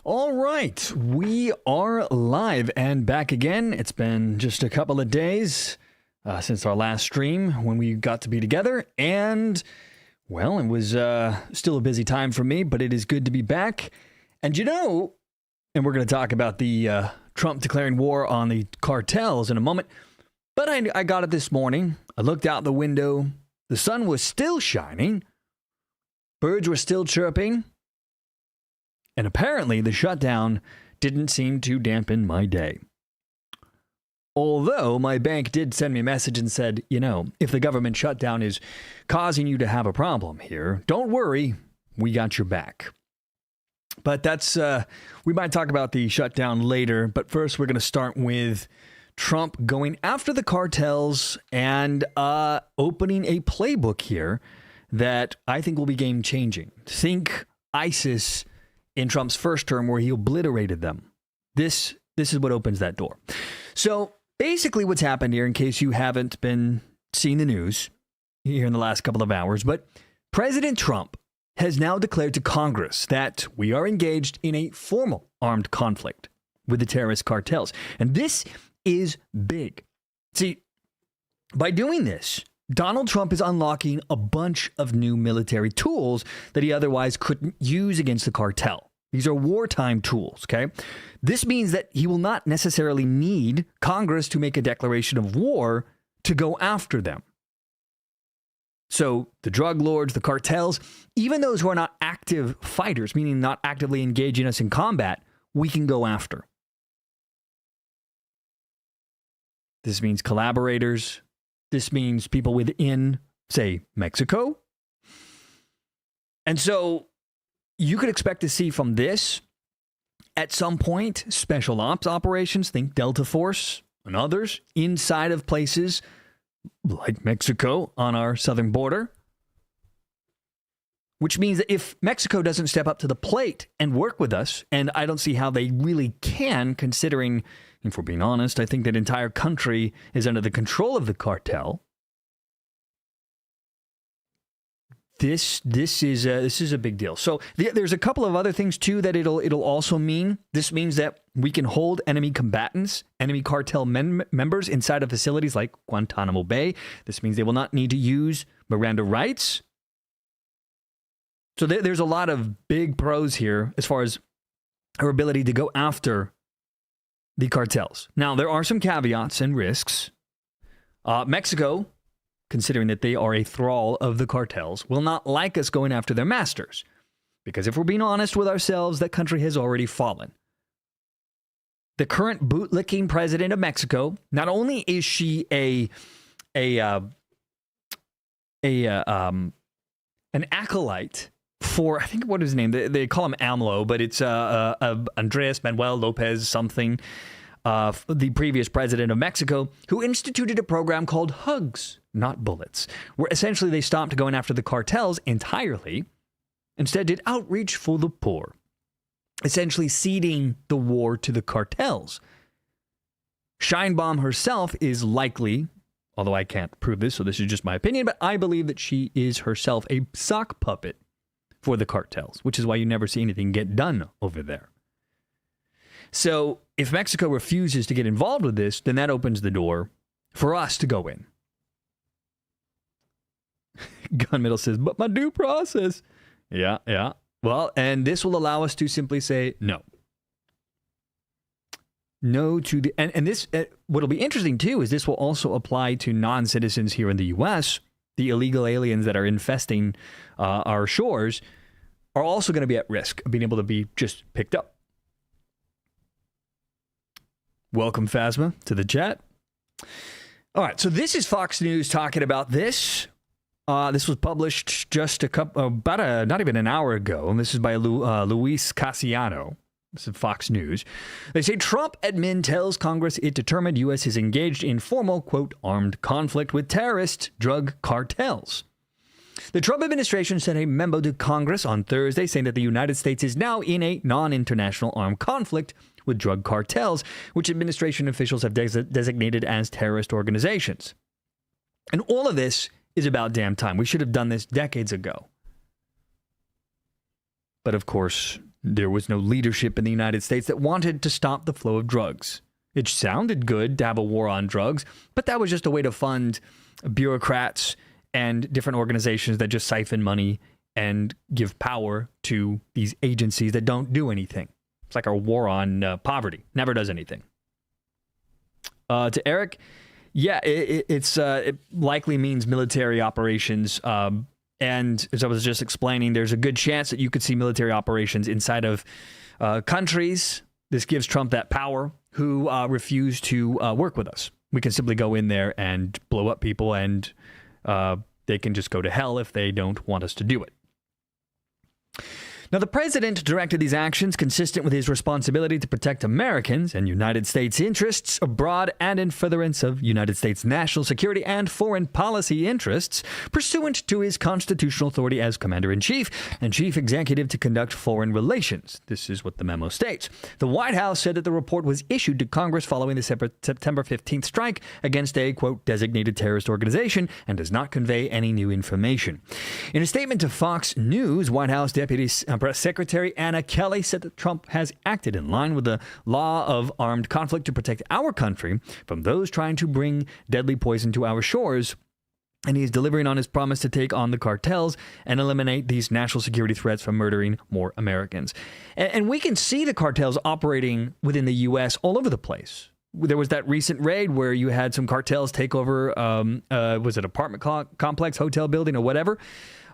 All right, we are live and back again. It's been just a couple of days since our last stream when we got to be together, and well, it was still a busy time for me, but it is good to be back. And and we're going to talk about the Trump declaring war on the cartels in a moment, but I got it this morning. I looked out the window. The sun was still shining. Birds were still chirping. And apparently the shutdown didn't seem to dampen my day. Although my bank did send me a message and said, if the government shutdown is causing you to have a problem here, don't worry, we got your back. But that's, we might talk about the shutdown later, but first we're going to start with Trump going after the cartels and opening a playbook here that I think will be game-changing. Think ISIS in Trump's first term where he obliterated them. This is what opens that door. So basically what's happened here, in case you haven't been seeing the news here in the last couple of hours, but President Trump has now declared to Congress that we are engaged in a formal armed conflict with the terrorist cartels. And this is big. See, by doing this, Donald Trump is unlocking a bunch of new military tools that he otherwise couldn't use against the cartel. These are wartime tools, okay? This means that he will not necessarily need Congress to make a declaration of war to go after them. So the drug lords, the cartels, even those who are not active fighters, meaning not actively engaging us in combat, we can go after. This means collaborators. This means people within, say, Mexico. And so you could expect to see from this, at some point, special ops operations, think Delta Force and others, inside of places like Mexico on our southern border. Which means that if Mexico doesn't step up to the plate and work with us, and I don't see how they really can, considering, if we're being honest, I think that entire country is under the control of the cartel. This is a big deal. So there's a couple of other things too that it'll also mean. This means that we can hold enemy combatants, enemy cartel members inside of facilities like Guantanamo Bay. This means they will not need to use Miranda rights. So there's a lot of big pros here as far as our ability to go after the cartels. Now, there are some caveats and risks. Mexico, considering that they are a thrall of the cartels, will not like us going after their masters. Because if we're being honest with ourselves, that country has already fallen. The current bootlicking president of Mexico, not only is she an acolyte for, I think, what is his name? They call him AMLO, but it's Andres Manuel Lopez something, the previous president of Mexico, who instituted a program called Hugs, Not Bullets, where essentially they stopped going after the cartels entirely, instead did outreach for the poor, essentially ceding the war to the cartels. Sheinbaum herself is likely, although I can't prove this, so this is just my opinion, but I believe that she is herself a sock puppet for the cartels, which is why you never see anything get done over there. So if Mexico refuses to get involved with this, then that opens the door for us to go in. Gunmetal says, but my due process. Yeah. Well, and this will allow us to simply say no. No to the... And this, what'll be interesting too, is this will also apply to non-citizens here in the U.S., the illegal aliens that are infesting our shores are also going to be at risk of being able to be just picked up. Welcome, Phasma, to the chat. All right, so this is Fox News talking about this. This was published just not even an hour ago, and this is by Luis Casiano. This is Fox News. They say Trump admin tells Congress it determined U.S. is engaged in formal, quote, armed conflict with terrorist drug cartels. The Trump administration sent a memo to Congress on Thursday saying that the United States is now in a non-international armed conflict with drug cartels, which administration officials have designated as terrorist organizations. And all of this is about damn time. We should have done this decades ago. But of course, There was no leadership in the United States that wanted to stop the flow of drugs. It sounded good to have a war on drugs, but that was just a way to fund bureaucrats and different organizations that just siphon money and give power to these agencies that don't do anything. It's like our war on poverty. Never does anything. To Eric, yeah, it likely means military operations. And as I was just explaining, there's a good chance that you could see military operations inside of countries. This gives Trump that power who refuse to work with us. We can simply go in there and blow up people, and they can just go to hell if they don't want us to do it. Now, the president directed these actions consistent with his responsibility to protect Americans and United States interests abroad and in furtherance of United States national security and foreign policy interests, pursuant to his constitutional authority as Commander-in-Chief and Chief Executive to conduct foreign relations. This is what the memo states. The White House said that the report was issued to Congress following the September 15th strike against a, quote, designated terrorist organization and does not convey any new information. In a statement to Fox News, White House Deputy Press Secretary Anna Kelly said that Trump has acted in line with the law of armed conflict to protect our country from those trying to bring deadly poison to our shores, and he's delivering on his promise to take on the cartels and eliminate these national security threats from murdering more Americans. And we can see the cartels operating within the U.S. all over the place. There was that recent raid where you had some cartels take over, was it apartment complex, hotel building, or whatever.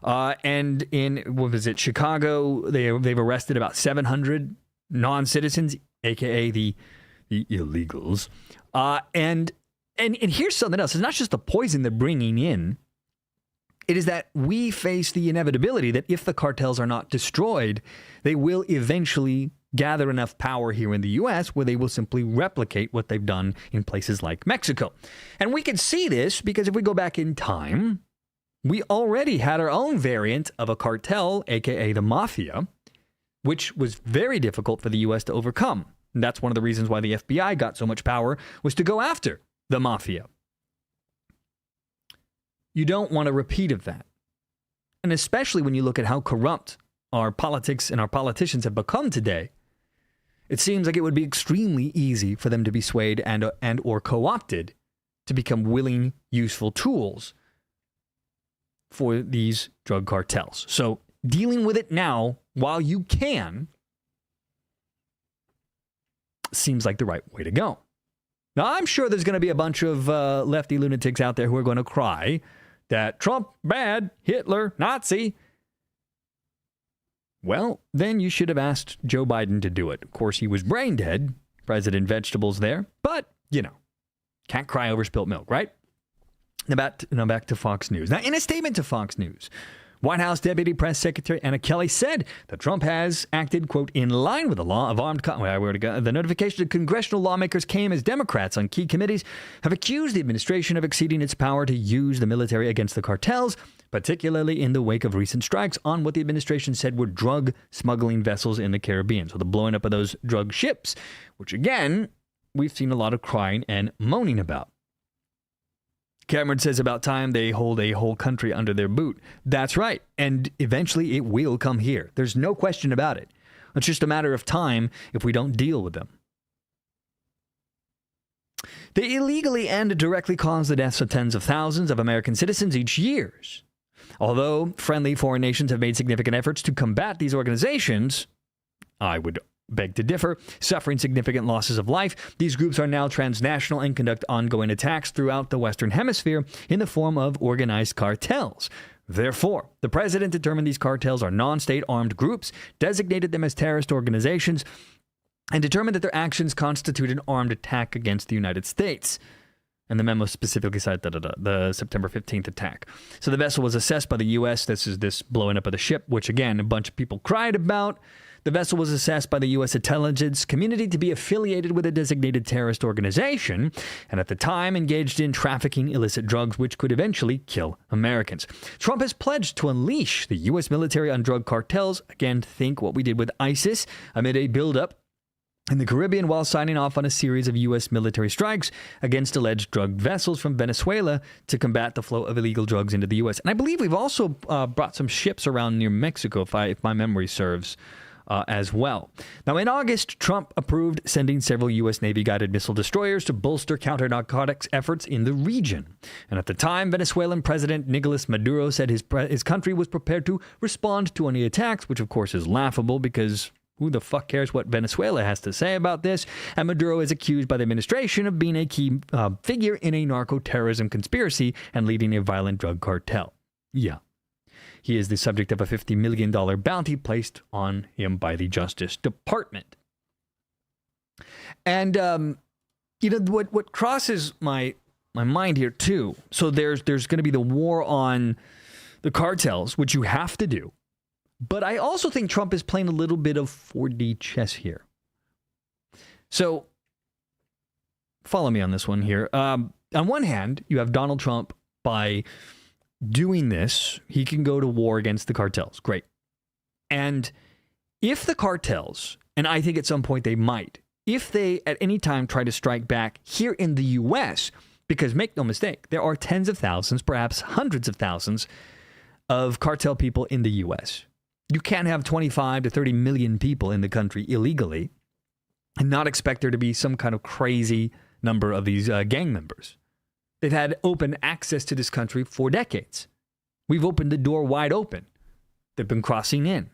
And in, what was it, Chicago, they've arrested about 700 non-citizens, a.k.a. the illegals. And here's something else. It's not just the poison they're bringing in. It is that we face the inevitability that if the cartels are not destroyed, they will eventually gather enough power here in the U.S. where they will simply replicate what they've done in places like Mexico. And we can see this because if we go back in time, we already had our own variant of a cartel, a.k.a. the mafia, which was very difficult for the U.S. to overcome. And that's one of the reasons why the FBI got so much power, was to go after the mafia. You don't want a repeat of that. And especially when you look at how corrupt our politics and our politicians have become today, it seems like it would be extremely easy for them to be swayed and or co-opted to become willing, useful tools for these drug cartels. So dealing with it now, while you can, seems like the right way to go. Now, I'm sure there's going to be a bunch of lefty lunatics out there who are going to cry that Trump, bad, Hitler, Nazi. Well, then you should have asked Joe Biden to do it. Of course, he was brain dead, President Vegetables there, but, you know, can't cry over spilt milk, right? Now back to Fox News. Now, in a statement to Fox News, White House Deputy Press Secretary Anna Kelly said that Trump has acted, quote, in line with the law of armed conflict. The notification to congressional lawmakers came as Democrats on key committees have accused the administration of exceeding its power to use the military against the cartels, particularly in the wake of recent strikes on what the administration said were drug smuggling vessels in the Caribbean. So the blowing up of those drug ships, which again, we've seen a lot of crying and moaning about. Cameron says about time they hold a whole country under their boot. That's right. And eventually it will come here. There's no question about it. It's just a matter of time if we don't deal with them. They illegally and directly cause the deaths of tens of thousands of American citizens each year. Although friendly foreign nations have made significant efforts to combat these organizations, I would beg to differ, suffering significant losses of life. These groups are now transnational and conduct ongoing attacks throughout the Western Hemisphere in the form of organized cartels. Therefore, the president determined these cartels are non-state armed groups, designated them as terrorist organizations, and determined that their actions constitute an armed attack against the United States. And the memo specifically cited the September 15th attack. So the vessel was assessed by the U.S. This is this blowing up of the ship, which again, a bunch of people cried about. The vessel was assessed by the U.S. intelligence community to be affiliated with a designated terrorist organization, and at the time engaged in trafficking illicit drugs, which could eventually kill Americans. Trump has pledged to unleash the U.S. military on drug cartels. Again, think what we did with ISIS amid a buildup in the Caribbean while signing off on a series of U.S. military strikes against alleged drug vessels from Venezuela to combat the flow of illegal drugs into the U.S. And I believe we've also brought some ships around near Mexico, if my memory serves. as well. Now, in August, Trump approved sending several U.S. Navy-guided missile destroyers to bolster counter-narcotics efforts in the region. And at the time, Venezuelan President Nicolas Maduro said his country was prepared to respond to any attacks, which of course is laughable because who the fuck cares what Venezuela has to say about this? And Maduro is accused by the administration of being a key figure in a narco-terrorism conspiracy and leading a violent drug cartel. Yeah. He is the subject of a $50 million bounty placed on him by the Justice Department. And, what crosses my mind here, too. So there's going to be the war on the cartels, which you have to do. But I also think Trump is playing a little bit of 4D chess here. So follow me on this one here. On one hand, you have Donald Trump by doing this, he can go to war against the cartels. Great. And if the cartels, and I think at some point they might, if they at any time try to strike back here in the U.S., because make no mistake, there are tens of thousands, perhaps hundreds of thousands of cartel people in the U.S. You can't have 25 to 30 million people in the country illegally and not expect there to be some kind of crazy number of these gang members. They've had open access to this country for decades. We've opened the door wide open. They've been crossing in.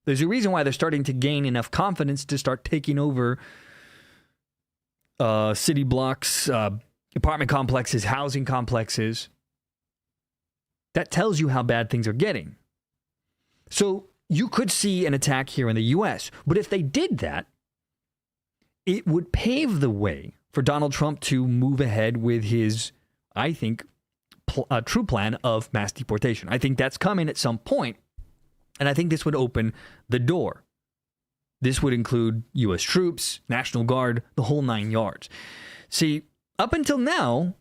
There's a reason why they're starting to gain enough confidence to start taking over city blocks, apartment complexes, housing complexes. That tells you how bad things are getting. So you could see an attack here in the U.S. But if they did that, it would pave the way for Donald Trump to move ahead with his, I think, true plan of mass deportation. I think that's coming at some point, and I think this would open the door. This would include U.S. troops, National Guard, the whole nine yards. See, up until now,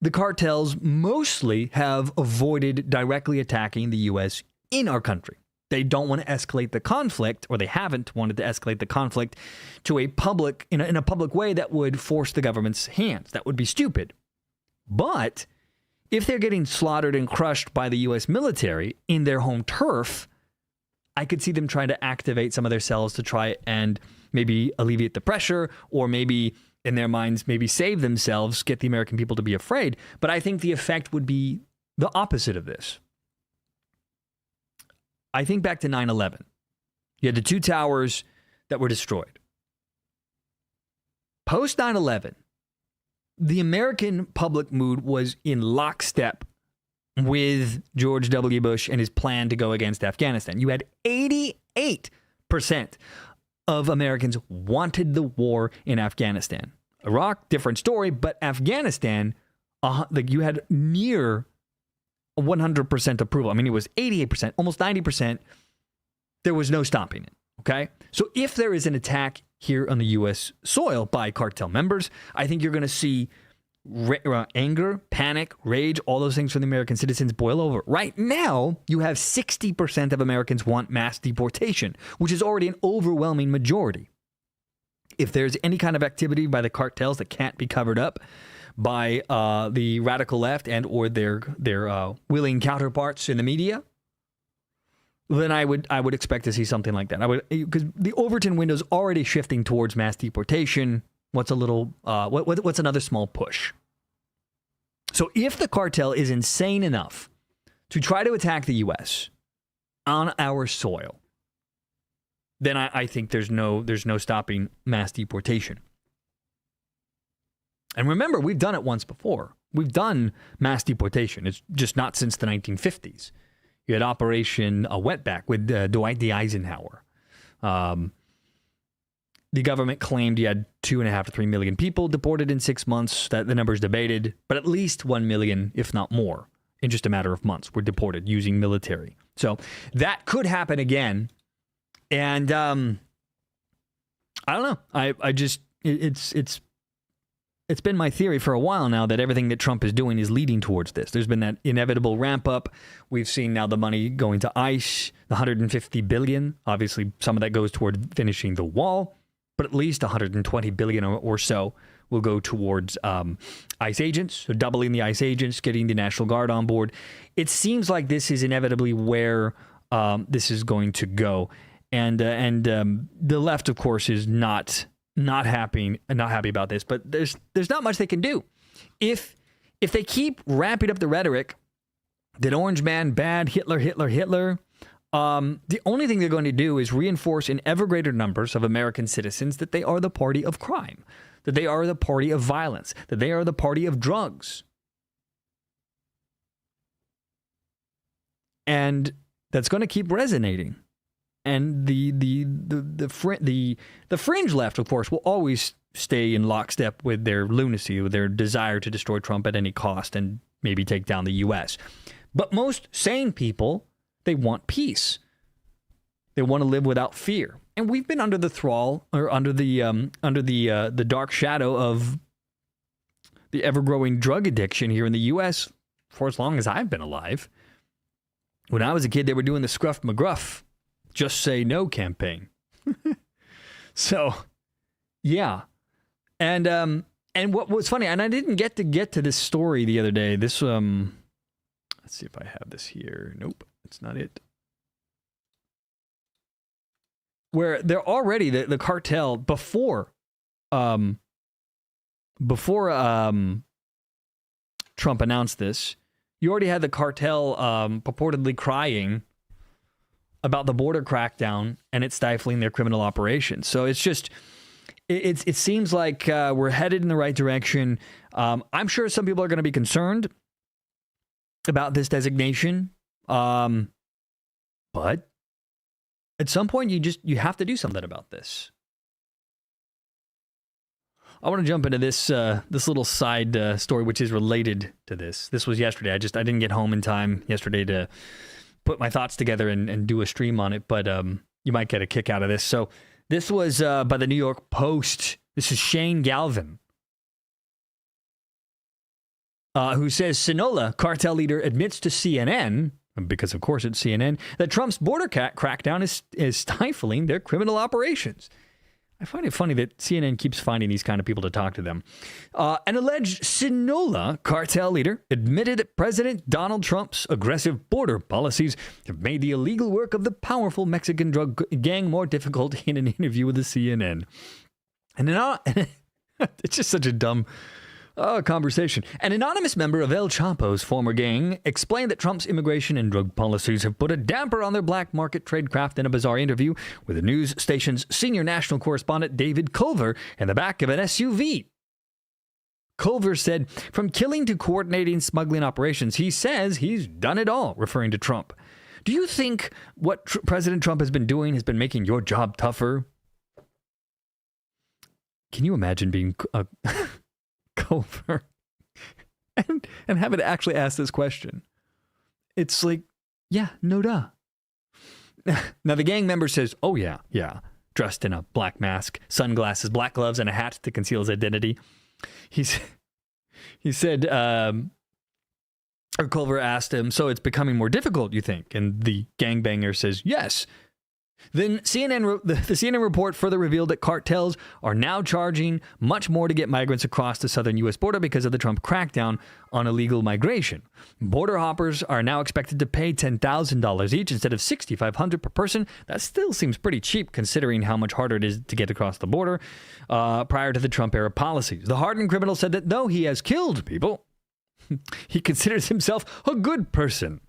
the cartels mostly have avoided directly attacking the U.S. in our country. They don't want to escalate the conflict, or they haven't wanted to escalate the conflict to a public, in a public way that would force the government's hands. That would be stupid. But if they're getting slaughtered and crushed by the U.S. military in their home turf, I could see them trying to activate some of their cells to try and maybe alleviate the pressure, or maybe in their minds, maybe save themselves, get the American people to be afraid. But I think the effect would be the opposite of this. I think back to 9/11. You had the two towers that were destroyed. Post 9/11, the American public mood was in lockstep with George W. Bush and his plan to go against Afghanistan. You had 88% of Americans wanted the war in Afghanistan. Iraq, different story, but Afghanistan, you had near 100% approval. I mean, it was 88%, almost 90%. There was no stopping it, okay? So if there is an attack here on the U.S. soil by cartel members, I think you're going to see anger, panic, rage, all those things from the American citizens boil over. Right now, you have 60% of Americans want mass deportation, which is already an overwhelming majority. If there's any kind of activity by the cartels that can't be covered up by the radical left and or their willing counterparts in the media, then I would expect to see something like that. Because the Overton window is already shifting towards mass deportation. What's another small push? So if the cartel is insane enough to try to attack the U.S. on our soil, then I think there's no stopping mass deportation. And remember, we've done it once before. We've done mass deportation. It's just not since the 1950s. You had Operation Wetback with Dwight D. Eisenhower. The government claimed you had 2.5 to 3 million people deported in 6 months. That the number's debated, but at least 1 million, if not more, in just a matter of months were deported using military. So that could happen again. And I don't know. It's been my theory for a while now that everything that Trump is doing is leading towards this. There's been that inevitable ramp up. We've seen now the money going to ICE, the $150 billion. Obviously, some of that goes toward finishing the wall, but at least $120 billion or so will go towards ICE agents, so doubling the ICE agents, getting the National Guard on board. It seems like this is inevitably where this is going to go. and the left, of course, is not happy about this. But there's not much they can do if they keep ramping up the rhetoric that Orange Man bad, Hitler. The only thing they're going to do is reinforce in ever greater numbers of American citizens that they are the party of crime, that they are the party of violence, that they are the party of drugs. And that's going to keep resonating. And the fringe left, of course, will always stay in lockstep with their lunacy, with their desire to destroy Trump at any cost and maybe take down the U.S. But most sane people, they want peace. They want to live without fear. And we've been under the thrall, or under the dark shadow of the ever-growing drug addiction here in the U.S. for as long as I've been alive. When I was a kid, they were doing the Scruff McGruff, Just Say No campaign. So, yeah. And what was funny, and I didn't get to this story the other day. This, let's see if I have this here. Nope, it's not it. Where they're already, the cartel, before Trump announced this, you already had the cartel purportedly crying about the border crackdown and it stifling their criminal operations. So it's just, it seems like we're headed in the right direction. I'm sure some people are going to be concerned about this designation. But at some point, you have to do something about this. I want to jump into this little side story, which is related to this. This was yesterday. I didn't get home in time yesterday to put my thoughts together and do a stream on it, but you might get a kick out of this. So this was by the New York Post. This is Shane Galvin, who says Sinaloa cartel leader admits to CNN, because of course it's CNN, that Trump's border crackdown is stifling their criminal operations. I find it funny that CNN keeps finding these kind of people to talk to them. An alleged Sinaloa cartel leader admitted that President Donald Trump's aggressive border policies have made the illegal work of the powerful Mexican drug gang more difficult in an interview with the CNN. And it's just such a dumb conversation. An anonymous member of El Chapo's former gang explained that Trump's immigration and drug policies have put a damper on their black market tradecraft in a bizarre interview with the news station's senior national correspondent David Culver in the back of an SUV. Culver said, from killing to coordinating smuggling operations, he says he's done it all, referring to Trump. Do you think what President Trump has been doing has been making your job tougher? Can you imagine being Culver and having to actually ask this question? It's like, yeah, no duh. Now the gang member says, oh yeah, dressed in a black mask, sunglasses, black gloves, and a hat to conceal his identity. He said, or Culver asked him, so it's becoming more difficult, you think? And the gangbanger says, yes. Then the CNN report further revealed that cartels are now charging much more to get migrants across the southern U.S. border because of the Trump crackdown on illegal migration. Border hoppers are now expected to pay $10,000 each instead of $6,500 per person. That still seems pretty cheap considering how much harder it is to get across the border prior to the Trump-era policies. The hardened criminal said that though he has killed people, he considers himself a good person.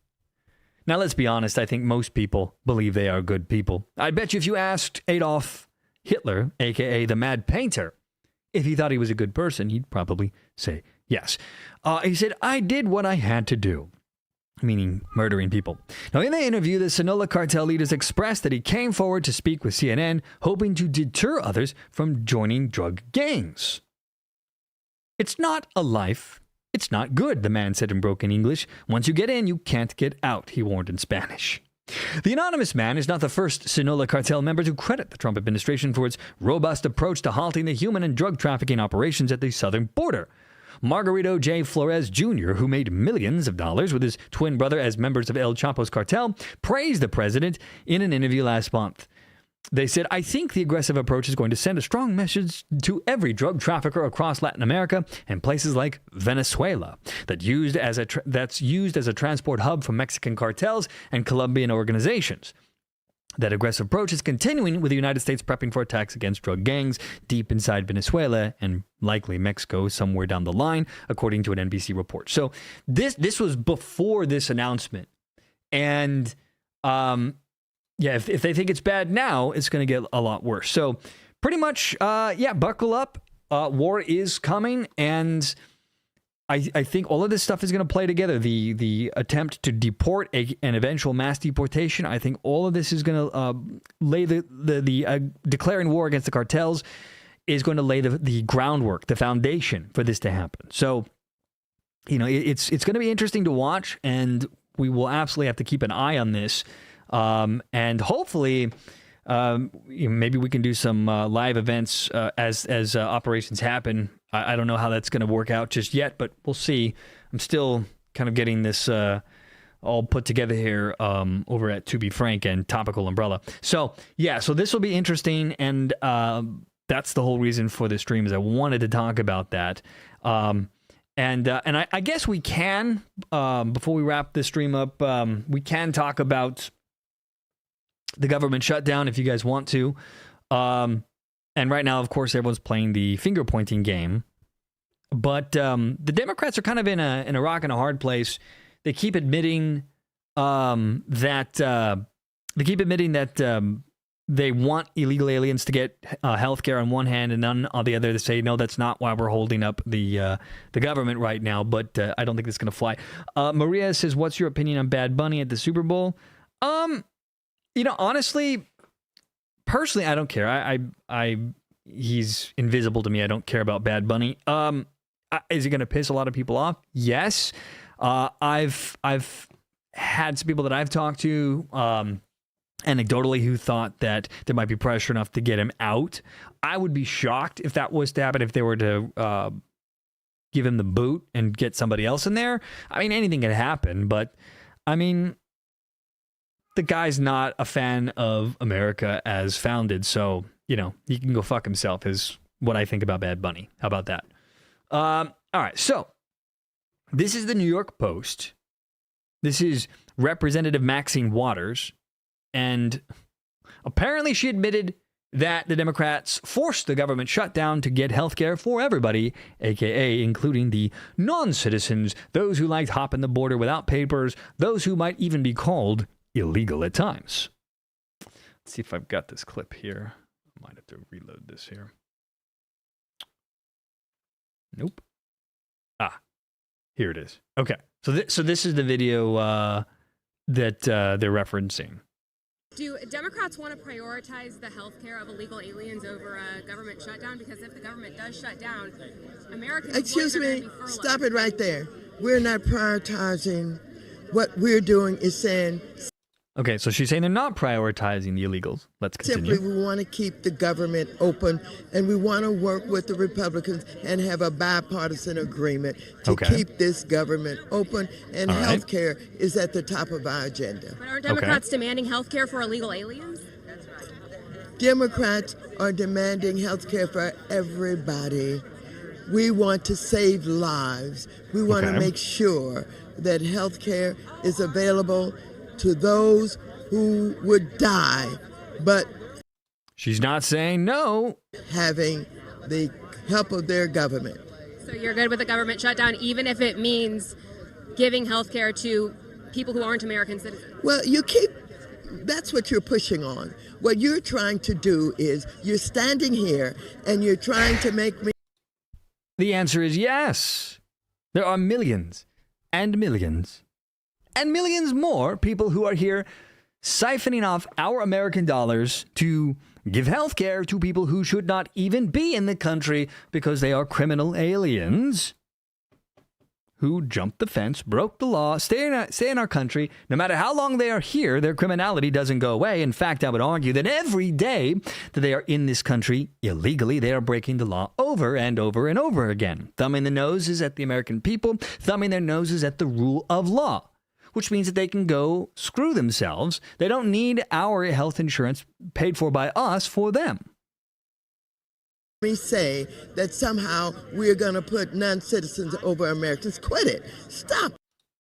Now, let's be honest, I think most people believe they are good people. I bet you if you asked Adolf Hitler, a.k.a. the Mad Painter, if he thought he was a good person, he'd probably say yes. He said, I did what I had to do, meaning murdering people. Now, in the interview, the Sinaloa cartel leaders expressed that he came forward to speak with CNN, hoping to deter others from joining drug gangs. It's not a life. It's not good, the man said in broken English. Once you get in, you can't get out, he warned in Spanish. The anonymous man is not the first Sinaloa cartel member to credit the Trump administration for its robust approach to halting the human and drug trafficking operations at the southern border. Margarito J. Flores Jr., who made millions of dollars with his twin brother as members of El Chapo's cartel, praised the president in an interview last month. They said, I think the aggressive approach is going to send a strong message to every drug trafficker across Latin America and places like Venezuela that's used as a transport hub for Mexican cartels and Colombian organizations. That aggressive approach is continuing with the United States prepping for attacks against drug gangs deep inside Venezuela and likely Mexico somewhere down the line, according to an NBC report. So this was before this announcement. And if they think it's bad now, it's going to get a lot worse. So pretty much, buckle up. War is coming, and I think all of this stuff is going to play together. The attempt to deport an eventual mass deportation. I think all of this is going to lay the declaring war against the cartels is going to lay the groundwork, the foundation for this to happen. So, it's going to be interesting to watch, and we will absolutely have to keep an eye on this. And hopefully, maybe we can do some live events as operations happen. I don't know how that's going to work out just yet, but we'll see. I'm still kind of getting this all put together here over at To Be Frank and Topical Umbrella. So this will be interesting, and that's the whole reason for this stream is I wanted to talk about that. And I guess we can, before we wrap this stream up, we can talk about the government shutdown if you guys want to. And right now, of course, everyone's playing the finger-pointing game. But the Democrats are kind of in a rock and a hard place. They keep admitting that they want illegal aliens to get health care on one hand, and then on the other, they say, no, that's not why we're holding up the government right now. But I don't think that's going to fly. Maria says, what's your opinion on Bad Bunny at the Super Bowl? Honestly, personally, I don't care. He's invisible to me. I don't care about Bad Bunny. Is he going to piss a lot of people off? Yes. I've had some people that I've talked to, anecdotally, who thought that there might be pressure enough to get him out. I would be shocked if that was to happen, if they were to give him the boot and get somebody else in there. I mean, anything can happen, but I mean, the guy's not a fan of America as founded, so, he can go fuck himself is what I think about Bad Bunny. How about that? All right, so this is the New York Post. This is Representative Maxine Waters, and apparently she admitted that the Democrats forced the government shutdown to get health care for everybody, a.k.a. including the non-citizens, those who liked hopping the border without papers, those who might even be called illegal at times. Let's see if I've got this clip here. I might have to reload this here. Nope. Here it is. Okay. So this is the video that they're referencing. Do Democrats want to prioritize the health care of illegal aliens over a government shutdown? Because if the government does shut down, Americans... Excuse me. Stop it right there. We're not prioritizing. What we're doing is saying... Okay, so she's saying they're not prioritizing the illegals. Let's continue. Simply, we want to keep the government open, and we want to work with the Republicans and have a bipartisan agreement to keep this government open, and health care is at the top of our agenda. But are Democrats demanding health care for illegal aliens? That's right. Democrats are demanding health care for everybody. We want to save lives. We want to make sure that health care is available to those who would die, but she's not saying no. Having the help of their government. So you're good with the government shutdown, even if it means giving health care to people who aren't American citizens? Well, that's what you're pushing on. What you're trying to do is you're standing here and you're trying to make me... The answer is yes. There are millions and millions and millions more people who are here siphoning off our American dollars to give health care to people who should not even be in the country because they are criminal aliens who jumped the fence, broke the law, stay in our country. No matter how long they are here, their criminality doesn't go away. In fact, I would argue that every day that they are in this country illegally, they are breaking the law over and over and over again, thumbing their noses at the American people, thumbing their noses at the rule of law, which means that they can go screw themselves. They don't need our health insurance paid for by us for them. Me say that somehow we're going to put non-citizens over Americans. Quit it. Stop.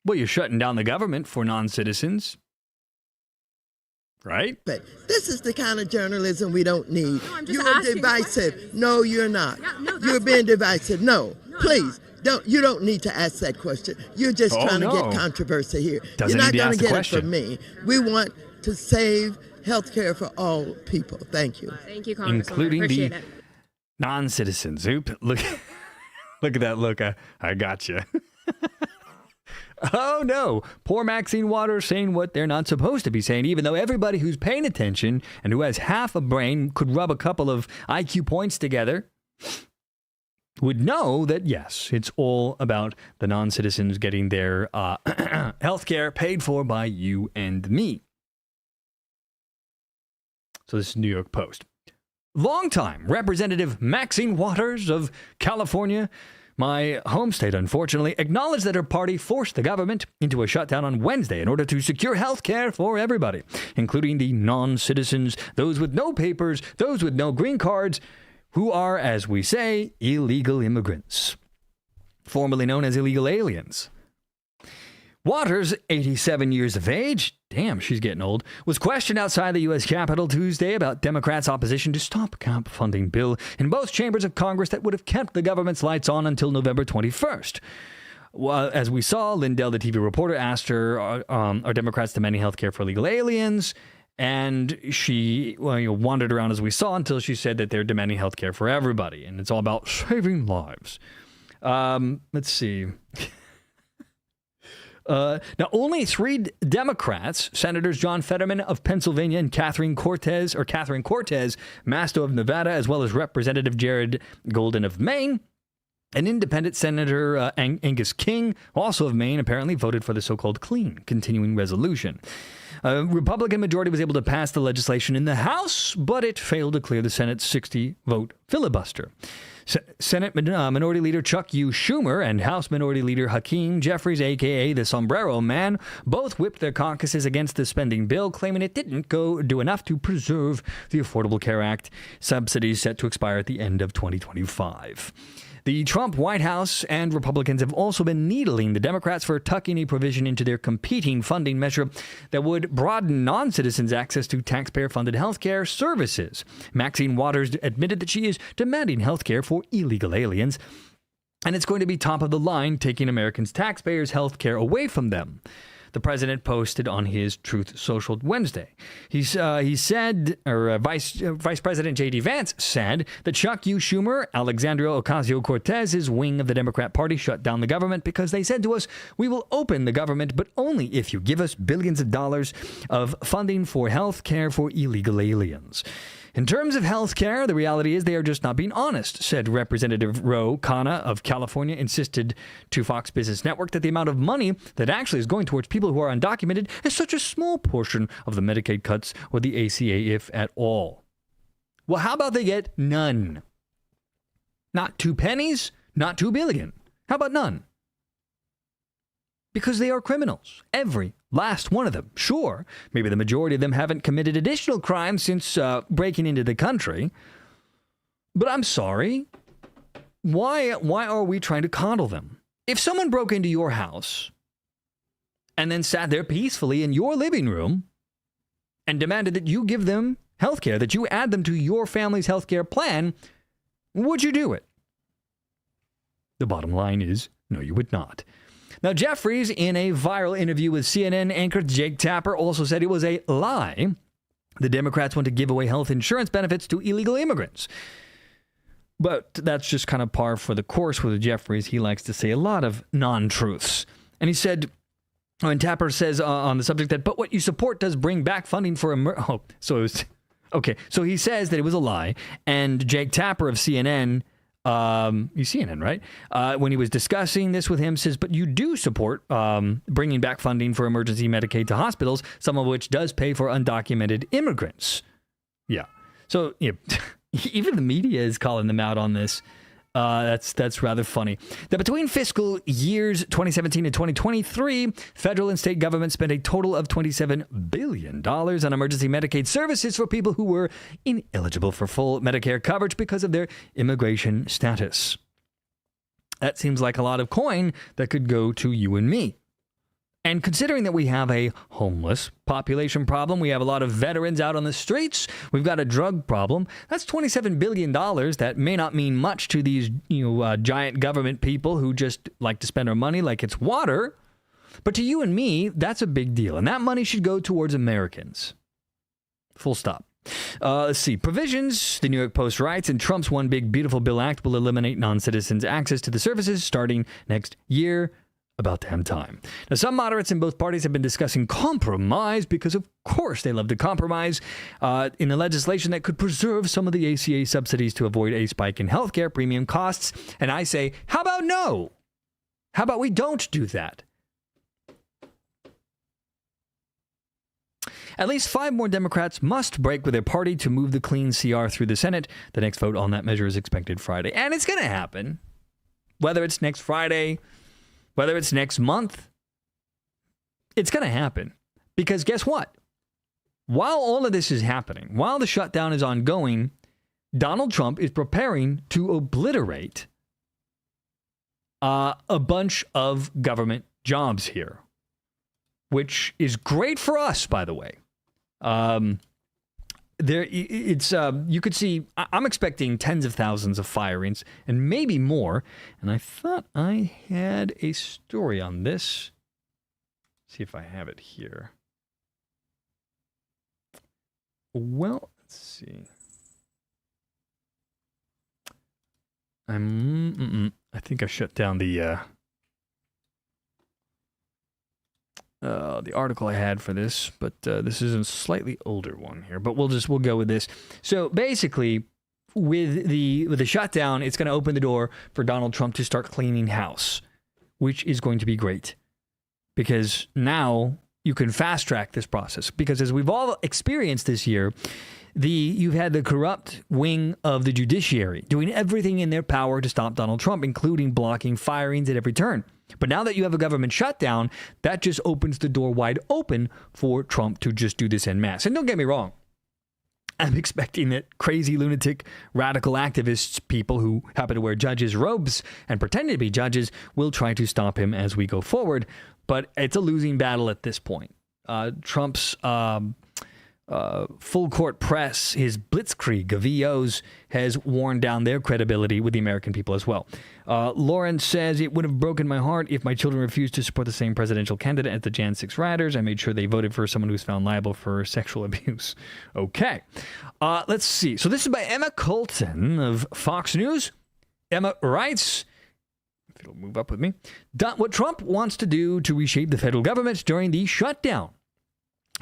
Well, you're shutting down the government for non-citizens. Right? But this is the kind of journalism we don't need. No, I'm just You are asking divisive. questions. No, you're not. Yeah, no, that's You're being what- divisive. No, No, I'm please. You don't need to ask that question. You're just Oh, trying to no. get controversy here. Doesn't You're not need to going ask to the get it question. from me. We want to save health care for all people. Thank you. Thank you, Congresswoman. Including Appreciate the it. non-citizens. Look, look at that look. I got you. Oh, no. Poor Maxine Waters saying what they're not supposed to be saying, even though everybody who's paying attention and who has half a brain could rub a couple of IQ points together would know that, yes, it's all about the non-citizens getting their health care paid for by you and me. So this is New York Post. Longtime Representative Maxine Waters of California, my home state, unfortunately, acknowledged that her party forced the government into a shutdown on Wednesday in order to secure health care for everybody, including the non-citizens, those with no papers, those with no green cards, who are, as we say, illegal immigrants, formerly known as illegal aliens. Waters, 87 years of age, damn, she's getting old, was questioned outside the U.S. Capitol Tuesday about Democrats' opposition to stop camp funding bill in both chambers of Congress that would have kept the government's lights on until November 21st. Well, as we saw, Lindell, the TV reporter, asked her, are Democrats demanding health care for illegal aliens? And she wandered around, as we saw, until she said that they're demanding health care for everybody. And it's all about saving lives. Let's see. Now, only 3 Democrats, Senators John Fetterman of Pennsylvania and Catherine Cortez Masto of Nevada, as well as Representative Jared Golden of Maine, an independent Senator Angus King, also of Maine, apparently voted for the so-called clean continuing resolution. A Republican majority was able to pass the legislation in the House, but it failed to clear the Senate's 60-vote filibuster. Senate Minority Leader Chuck U. Schumer and House Minority Leader Hakeem Jeffries, a.k.a. the Sombrero Man, both whipped their caucuses against the spending bill, claiming it didn't do enough to preserve the Affordable Care Act, subsidies set to expire at the end of 2025. The Trump White House and Republicans have also been needling the Democrats for tucking a provision into their competing funding measure that would broaden non-citizens' access to taxpayer-funded health care services. Maxine Waters admitted that she is demanding health care for illegal aliens, and it's going to be top of the line, taking Americans' taxpayers' health care away from them. The president posted on his Truth Social Wednesday. He said, Vice President J.D. Vance said that Chuck U. Schumer, Alexandria Ocasio-Cortez's wing of the Democrat Party, shut down the government because they said to us, we will open the government, but only if you give us billions of dollars of funding for health care for illegal aliens. In terms of health care, the reality is they are just not being honest, said Representative Ro Khanna of California, insisted to Fox Business Network that the amount of money that actually is going towards people who are undocumented is such a small portion of the Medicaid cuts or the ACA, if at all. Well, how about they get none? Not 2 pennies, not 2 billion. How about none? Because they are criminals. Every last one of them. Sure, maybe the majority of them haven't committed additional crimes since breaking into the country. But I'm sorry. Why are we trying to coddle them? If someone broke into your house and then sat there peacefully in your living room and demanded that you give them health care, that you add them to your family's health care plan, would you do it? The bottom line is, no, you would not. Now, Jeffries, in a viral interview with CNN anchor Jake Tapper, also said it was a lie. The Democrats want to give away health insurance benefits to illegal immigrants. But that's just kind of par for the course with Jeffries. He likes to say a lot of non-truths. And he said, and Tapper says on the subject that, but what you support does bring back funding for so he says that it was a lie. And Jake Tapper of CNN, you CNN, right? When he was discussing this with him, says, but you do support bringing back funding for emergency Medicaid to hospitals, some of which does pay for undocumented immigrants. Yeah. So even the media is calling them out on this. That's rather funny. That between fiscal years 2017 and 2023, federal and state governments spent a total of $27 billion on emergency Medicaid services for people who were ineligible for full Medicare coverage because of their immigration status. That seems like a lot of coin that could go to you and me. And considering that we have a homeless population problem, we have a lot of veterans out on the streets, we've got a drug problem, that's $27 billion. That may not mean much to these giant government people who just like to spend our money like it's water. But to you and me, that's a big deal. And that money should go towards Americans. Full stop. Let's see. Provisions, the New York Post writes, in Trump's One Big Beautiful Bill Act will eliminate non-citizens' access to the services starting next year. About damn time. Now, some moderates in both parties have been discussing compromise because, of course, they love to compromise in a legislation that could preserve some of the ACA subsidies to avoid a spike in healthcare premium costs. And I say, how about no? How about we don't do that? At least 5 more Democrats must break with their party to move the clean CR through the Senate. The next vote on that measure is expected Friday. And it's going to happen. Whether it's next Friday, whether it's next month, it's going to happen. Because guess what? While all of this is happening, while the shutdown is ongoing, Donald Trump is preparing to obliterate a bunch of government jobs here, which is great for us, by the way. You could see, I'm expecting tens of thousands of firings and maybe more. And I thought I had a story on this. See if I have it here. Well, let's see. I think I shut down the article I had for this, but this is a slightly older one here. But we'll go with this. So basically, with the shutdown, it's going to open the door for Donald Trump to start cleaning house, which is going to be great because now you can fast track this process. Because as we've all experienced this year, you've had the corrupt wing of the judiciary doing everything in their power to stop Donald Trump, including blocking firings at every turn. But now that you have a government shutdown, that just opens the door wide open for Trump to just do this en masse. And don't get me wrong, I'm expecting that crazy, lunatic, radical activists, people who happen to wear judges' robes and pretend to be judges, will try to stop him as we go forward. But it's a losing battle at this point. Trump's full court press, his blitzkrieg of EOs, has worn down their credibility with the American people as well. Lauren says, it would have broken my heart if my children refused to support the same presidential candidate as the Jan 6 rioters. I made sure they voted for someone who's found liable for sexual abuse. Okay. Let's see. So this is by Emma Colton of Fox News. Emma writes, if it'll move up with me, what Trump wants to do to reshape the federal government during the shutdown.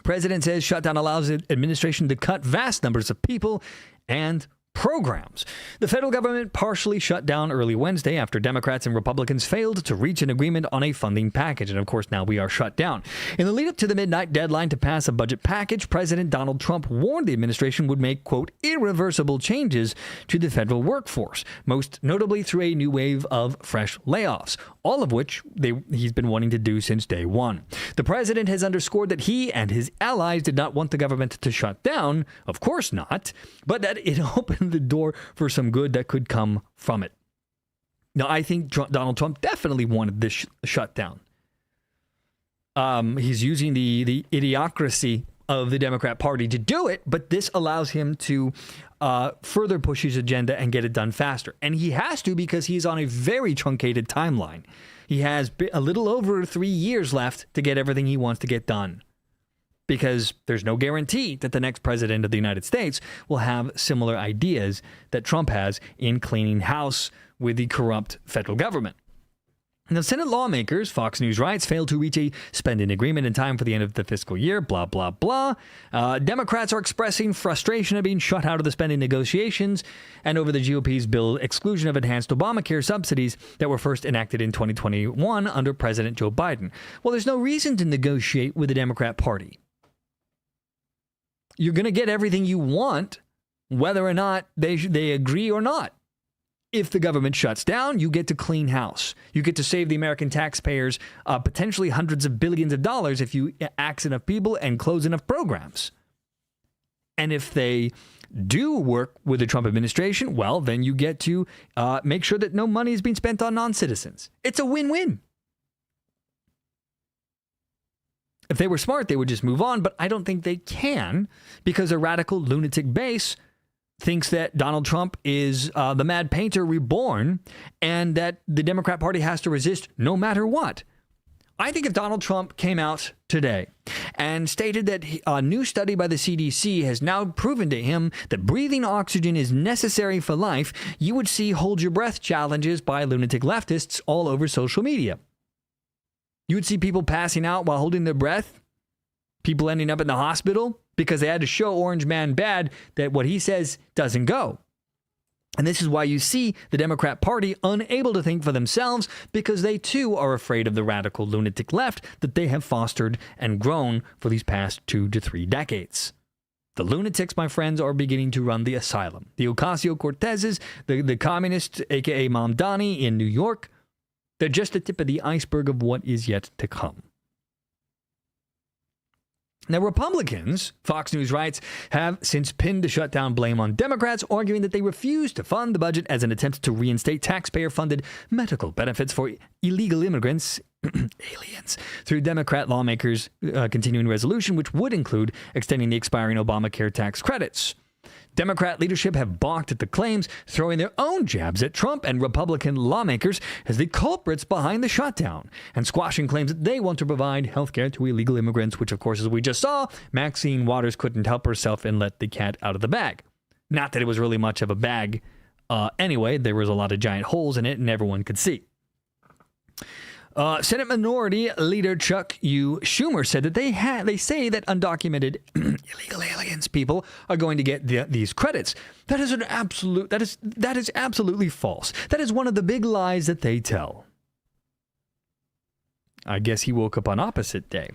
President says shutdown allows the administration to cut vast numbers of people and programs. The federal government partially shut down early Wednesday after Democrats and Republicans failed to reach an agreement on a funding package. And of course, now we are shut down. In the lead up to the midnight deadline to pass a budget package, President Donald Trump warned the administration would make, quote, irreversible changes to the federal workforce, most notably through a new wave of fresh layoffs, all of which he's been wanting to do since day one. The president has underscored that he and his allies did not want the government to shut down, of course not, but that it opened the door for some good that could come from it. Now, I think Donald Trump definitely wanted this shutdown. He's using the idiocracy of the Democrat Party to do it, but this allows him to further push his agenda and get it done faster. And he has to because he's on a very truncated timeline. He has a little over 3 years left to get everything he wants to get done, because there's no guarantee that the next president of the United States will have similar ideas that Trump has in cleaning house with the corrupt federal government. Now, Senate lawmakers, Fox News writes, failed to reach a spending agreement in time for the end of the fiscal year, blah, blah, blah. Democrats are expressing frustration at being shut out of the spending negotiations and over the GOP's bill exclusion of enhanced Obamacare subsidies that were first enacted in 2021 under President Joe Biden. Well, there's no reason to negotiate with the Democrat Party. You're going to get everything you want, whether or not they agree or not. If the government shuts down, you get to clean house. You get to save the American taxpayers potentially hundreds of billions of dollars if you axe enough people and close enough programs. And if they do work with the Trump administration, well, then you get to make sure that no money is being spent on non-citizens. It's a win-win. If they were smart, they would just move on, but I don't think they can because a radical lunatic base thinks that Donald Trump is the Mad Painter reborn and that the Democrat Party has to resist no matter what. I think if Donald Trump came out today and stated that a new study by the CDC has now proven to him that breathing oxygen is necessary for life, you would see hold your breath challenges by lunatic leftists all over social media. You would see people passing out while holding their breath, people ending up in the hospital because they had to show Orange Man Bad that what he says doesn't go. And this is why you see the Democrat Party unable to think for themselves because they too are afraid of the radical lunatic left that they have fostered and grown for these past 2 to 3 decades. The lunatics, my friends, are beginning to run the asylum. The Ocasio-Cortezes, the communists, aka Mamdani in New York, they're just the tip of the iceberg of what is yet to come. Now, Republicans, Fox News writes, have since pinned the shutdown blame on Democrats, arguing that they refuse to fund the budget as an attempt to reinstate taxpayer-funded medical benefits for illegal immigrants, aliens, through Democrat lawmakers' continuing resolution, which would include extending the expiring Obamacare tax credits. Democrat leadership have balked at the claims, throwing their own jabs at Trump and Republican lawmakers as the culprits behind the shutdown, and squashing claims that they want to provide health care to illegal immigrants, which, of course, as we just saw, Maxine Waters couldn't help herself and let the cat out of the bag. Not that it was really much of a bag anyway. There was a lot of giant holes in it, and everyone could see. Senate Minority Leader Chuck U. Schumer said that they say that undocumented illegal aliens people are going to get these credits. That is absolutely false. That is one of the big lies that they tell. I guess he woke up on opposite day.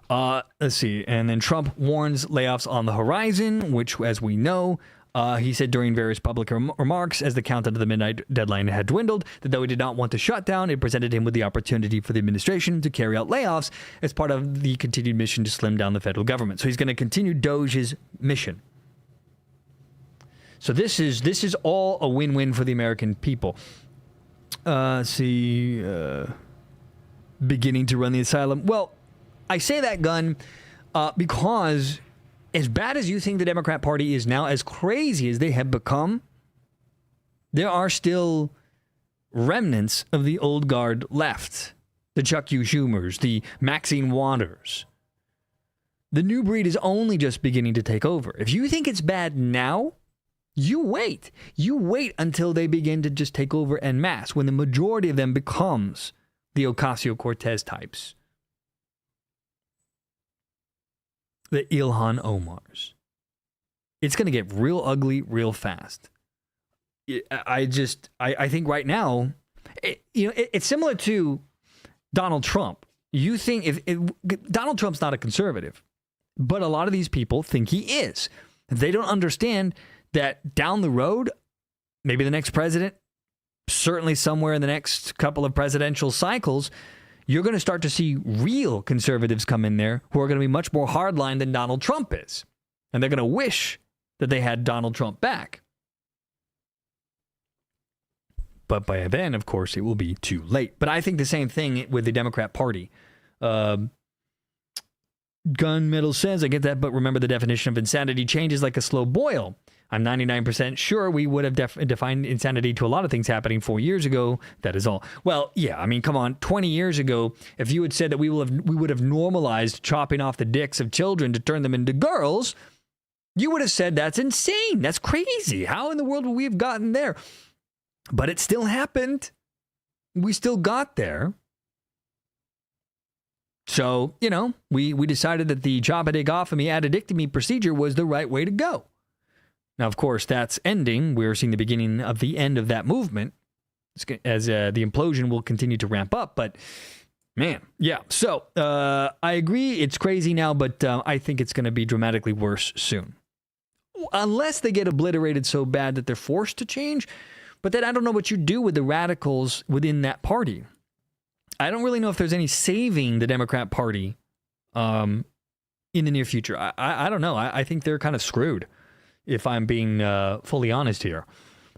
Let's see. And then Trump warns layoffs on the horizon, which, as we know, he said during various public remarks as the countdown to the midnight deadline had dwindled that though he did not want to shut down, it presented him with the opportunity for the administration to carry out layoffs as part of the continued mission to slim down the federal government. So he's going to continue Doge's mission. So this is all a win-win for the American people. Beginning to run the asylum. Well, I say that, Gun, because as bad as you think the Democrat Party is now, as crazy as they have become, there are still remnants of the old guard left. The Chuck U. Schumers, the Maxine Waters. The new breed is only just beginning to take over. If you think it's bad now, you wait. You wait until they begin to just take over en masse, when the majority of them becomes the Ocasio-Cortez types. The Ilhan Omars. It's going to get real ugly real fast. I think right now, it's similar to Donald Trump. You think Donald Trump's not a conservative, but a lot of these people think he is. They don't understand that down the road, maybe the next president, certainly somewhere in the next couple of presidential cycles, you're going to start to see real conservatives come in there who are going to be much more hardline than Donald Trump is. And they're going to wish that they had Donald Trump back. But by then, of course, it will be too late. But I think the same thing with the Democrat Party. Gunmetal says, I get that, but remember the definition of insanity changes like a slow boil. I'm 99% sure we would have defined insanity to a lot of things happening 4 years ago. That is all. Well, yeah, I mean, come on. 20 years ago, if you had said that we would have normalized chopping off the dicks of children to turn them into girls, you would have said that's insane. That's crazy. How in the world would we have gotten there? But it still happened. We still got there. So, we decided that the chopadigophomy addictomy procedure was the right way to go. Now, of course, that's ending. We're seeing the beginning of the end of that movement as the implosion will continue to ramp up. But, man, yeah. So, I agree it's crazy now, but I think it's going to be dramatically worse soon. Unless they get obliterated so bad that they're forced to change. But then I don't know what you do with the radicals within that party. I don't really know if there's any saving the Democrat Party in the near future. I don't know. I think they're kind of screwed, if I'm being fully honest here.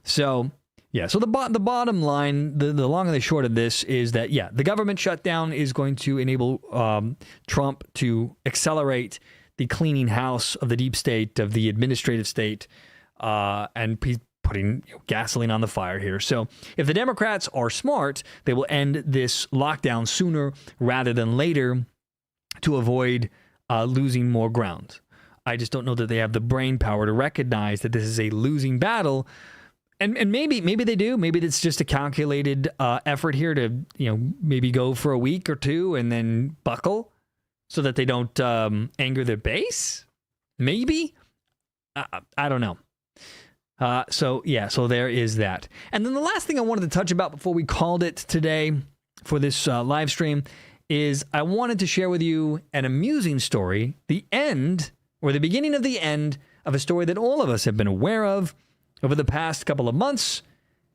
So Yeah, so the bottom line, the long and the short of this is that, yeah, the government shutdown is going to enable Trump to accelerate the cleaning house of the deep state, of the administrative state, and putting gasoline on the fire here. So if the Democrats are smart, they will end this lockdown sooner rather than later to avoid losing more ground. I just don't know that they have the brain power to recognize that this is a losing battle. And maybe they do. Maybe it's just a calculated effort here to, maybe go for a week or two and then buckle so that they don't anger their base. Maybe. I don't know. So there is that. And then the last thing I wanted to touch about before we called it today for this live stream is I wanted to share with you an amusing story, the beginning of the end of a story that all of us have been aware of over the past couple of months.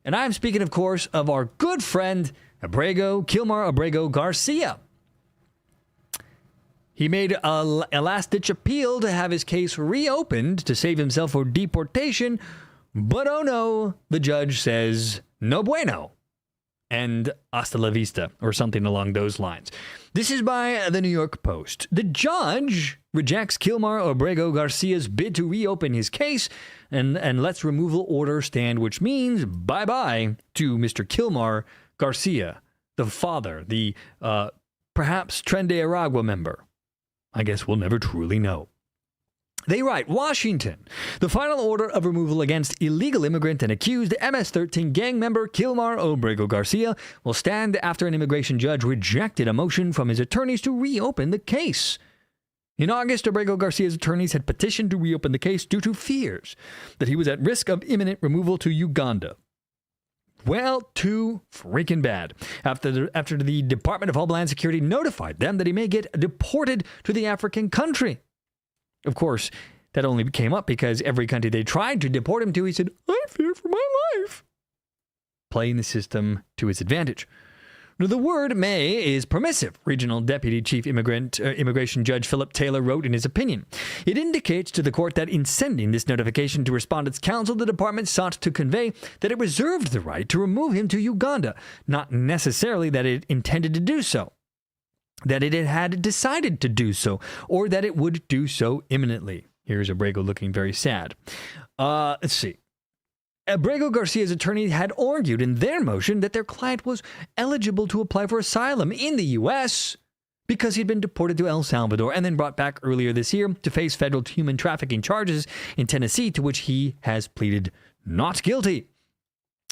And I'm speaking, of course, of our good friend, Kilmar Abrego Garcia. He made a last-ditch appeal to have his case reopened to save himself for deportation, but oh no, the judge says no bueno and hasta la vista, or something along those lines. This is by the New York Post. The judge rejects Kilmar Abrego Garcia's bid to reopen his case and lets removal order stand, which means bye-bye to Mr. Kilmar Garcia, the father, the perhaps Tren de Aragua member. I guess we'll never truly know. They write, Washington. The final order of removal against illegal immigrant and accused MS-13 gang member Kilmar Abrego Garcia will stand after an immigration judge rejected a motion from his attorneys to reopen the case. In August, Abrego Garcia's attorneys had petitioned to reopen the case due to fears that he was at risk of imminent removal to Uganda. Well, too freaking bad. After the Department of Homeland Security notified them that he may get deported to the African country. Of course, that only came up because every country they tried to deport him to, he said, I fear for my life. Playing the system to his advantage. Now, the word may is permissive, Regional Deputy Chief Immigration Judge Philip Taylor wrote in his opinion. It indicates to the court that in sending this notification to Respondent's Counsel, the department sought to convey that it reserved the right to remove him to Uganda, not necessarily that it intended to do so, that it had decided to do so, or that it would do so imminently. Here's Abrego looking very sad. Let's see. Abrego Garcia's attorney had argued in their motion that their client was eligible to apply for asylum in the U.S. because he'd been deported to El Salvador and then brought back earlier this year to face federal human trafficking charges in Tennessee, to which he has pleaded not guilty.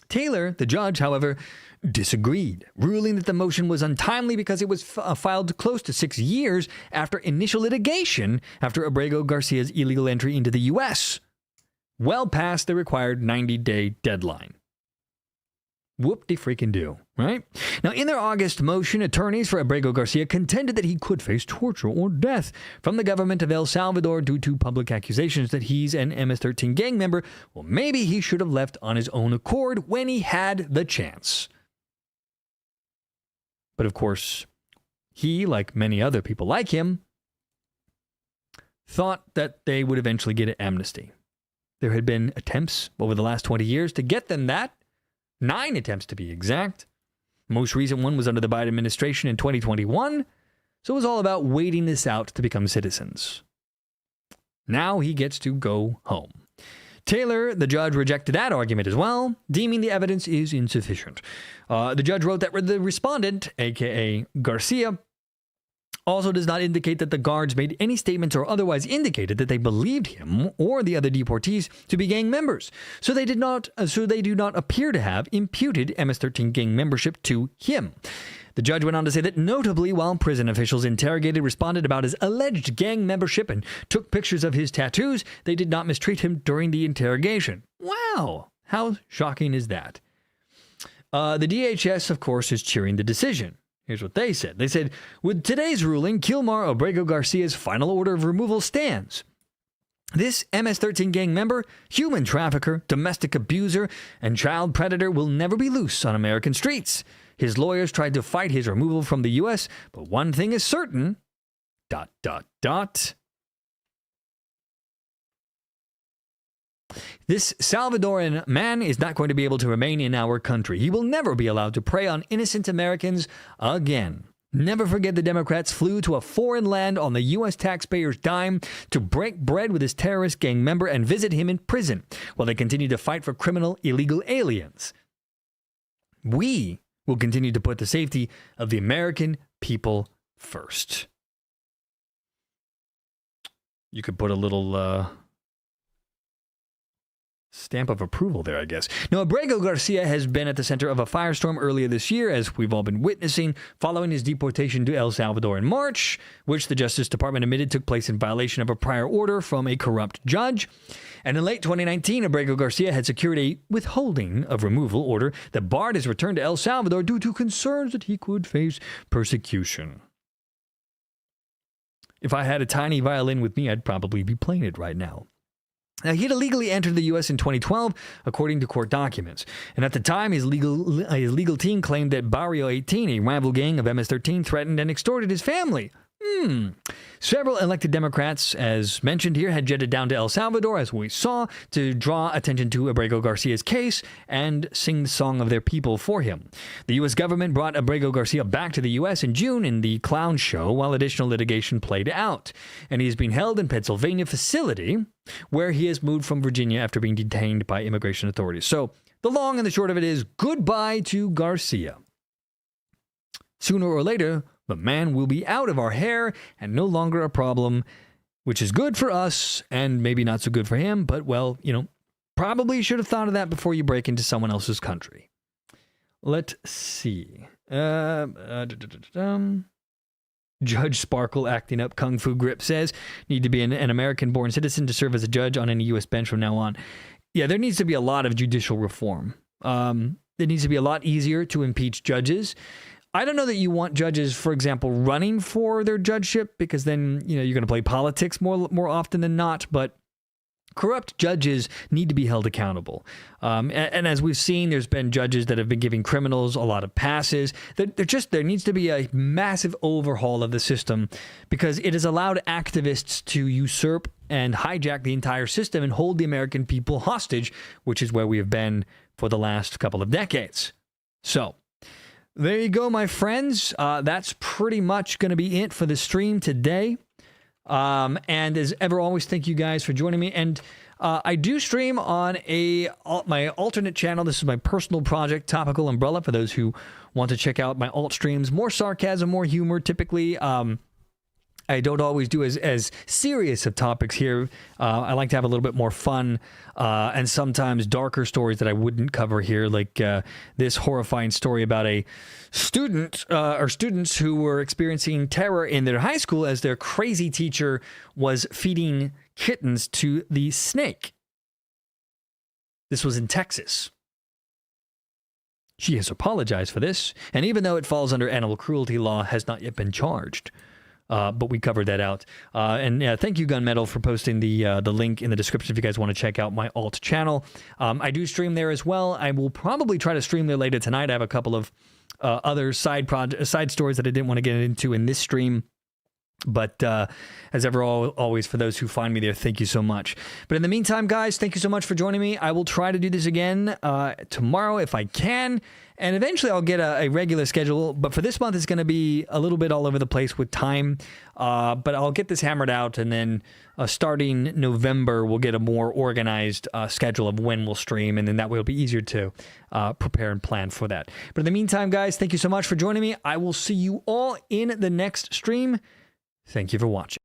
Taylor, the judge, however, disagreed, ruling that the motion was untimely because it was filed close to 6 years after initial litigation after Abrego Garcia's illegal entry into the U.S., well past the required 90-day deadline. Whoop-de-freaking-do, right? Now, in their August motion, attorneys for Abrego Garcia contended that he could face torture or death from the government of El Salvador due to public accusations that he's an MS-13 gang member. Well, maybe he should have left on his own accord when he had the chance. But of course, he, like many other people like him, thought that they would eventually get an amnesty. There had been attempts over the last 20 years to get them that. 9 attempts to be exact. Most recent one was under the Biden administration in 2021. So it was all about waiting this out to become citizens. Now he gets to go home. Taylor, the judge, rejected that argument as well, deeming the evidence is insufficient. The judge wrote that the respondent, a.k.a. Garcia, also does not indicate that the guards made any statements or otherwise indicated that they believed him or the other deportees to be gang members. So they do not appear to have imputed MS-13 gang membership to him. The judge went on to say that notably, while prison officials interrogated responded about his alleged gang membership and took pictures of his tattoos, they did not mistreat him during the interrogation. Wow, how shocking is that? The DHS, of course, is cheering the decision. Here's what they said. They said, with today's ruling, Kilmar Abrego Garcia's final order of removal stands. This MS-13 gang member, human trafficker, domestic abuser, and child predator will never be loose on American streets. His lawyers tried to fight his removal from the U.S., but one thing is certain, ... This Salvadoran man is not going to be able to remain in our country. He will never be allowed to prey on innocent Americans again. Never forget the Democrats flew to a foreign land on the U.S. taxpayers' dime to break bread with his terrorist gang member and visit him in prison while they continue to fight for criminal illegal aliens. We will continue to put the safety of the American people first. You could put a little stamp of approval there, I guess. Now, Abrego Garcia has been at the center of a firestorm earlier this year, as we've all been witnessing, following his deportation to El Salvador in March, which the Justice Department admitted took place in violation of a prior order from a corrupt judge. And in late 2019, Abrego Garcia had secured a withholding of removal order that barred his return to El Salvador due to concerns that he could face persecution. If I had a tiny violin with me, I'd probably be playing it right now. Now, he had illegally entered the U.S. in 2012, according to court documents. And at the time, his legal team claimed that Barrio 18, a rival gang of MS-13, threatened and extorted his family. Several elected Democrats, as mentioned here, had jetted down to El Salvador, as we saw, to draw attention to Abrego Garcia's case and sing the song of their people for him. The U.S. government brought Abrego Garcia back to the U.S. in June in the clown show while additional litigation played out. And he is being held in Pennsylvania facility, where he has moved from Virginia after being detained by immigration authorities. So the long and the short of it is goodbye to Garcia. Sooner or later, the man will be out of our hair and no longer a problem, which is good for us and maybe not so good for him. But, well, probably should have thought of that before you break into someone else's country. Let's see. Judge Sparkle acting up Kung Fu Grip says, need to be an American-born citizen to serve as a judge on any U.S. bench from now on. Yeah, there needs to be a lot of judicial reform. It needs to be a lot easier to impeach judges. I don't know that you want judges, for example, running for their judgeship, because then, you're going to play politics more often than not, but corrupt judges need to be held accountable. And as we've seen, there's been judges that have been giving criminals a lot of passes. There needs to be a massive overhaul of the system, because it has allowed activists to usurp and hijack the entire system and hold the American people hostage, which is where we have been for the last couple of decades. So, there you go, my friends. That's pretty much going to be it for the stream today. And as ever, always thank you guys for joining me. And I do stream on my alternate channel. This is my personal project, Topical Umbrella, for those who want to check out my alt streams. More sarcasm, more humor, typically. I don't always do as serious of topics here. I like to have a little bit more fun and sometimes darker stories that I wouldn't cover here, like this horrifying story about a student or students who were experiencing terror in their high school as their crazy teacher was feeding kittens to the snake. This was in Texas. She has apologized for this, and even though it falls under animal cruelty law, has not yet been charged. But we covered that out. And thank you, Gunmetal, for posting the link in the description if you guys want to check out my alt channel. I do stream there as well. I will probably try to stream there later tonight. I have a couple of other side stories that I didn't want to get into in this stream. But as ever, always, for those who find me there, thank you so much. But in the meantime, guys, thank you so much for joining me. I will try to do this again tomorrow if I can. And eventually I'll get a regular schedule. But for this month, it's going to be a little bit all over the place with time. But I'll get this hammered out. And then starting November, we'll get a more organized schedule of when we'll stream. And then that way it'll be easier to prepare and plan for that. But in the meantime, guys, thank you so much for joining me. I will see you all in the next stream. Thank you for watching.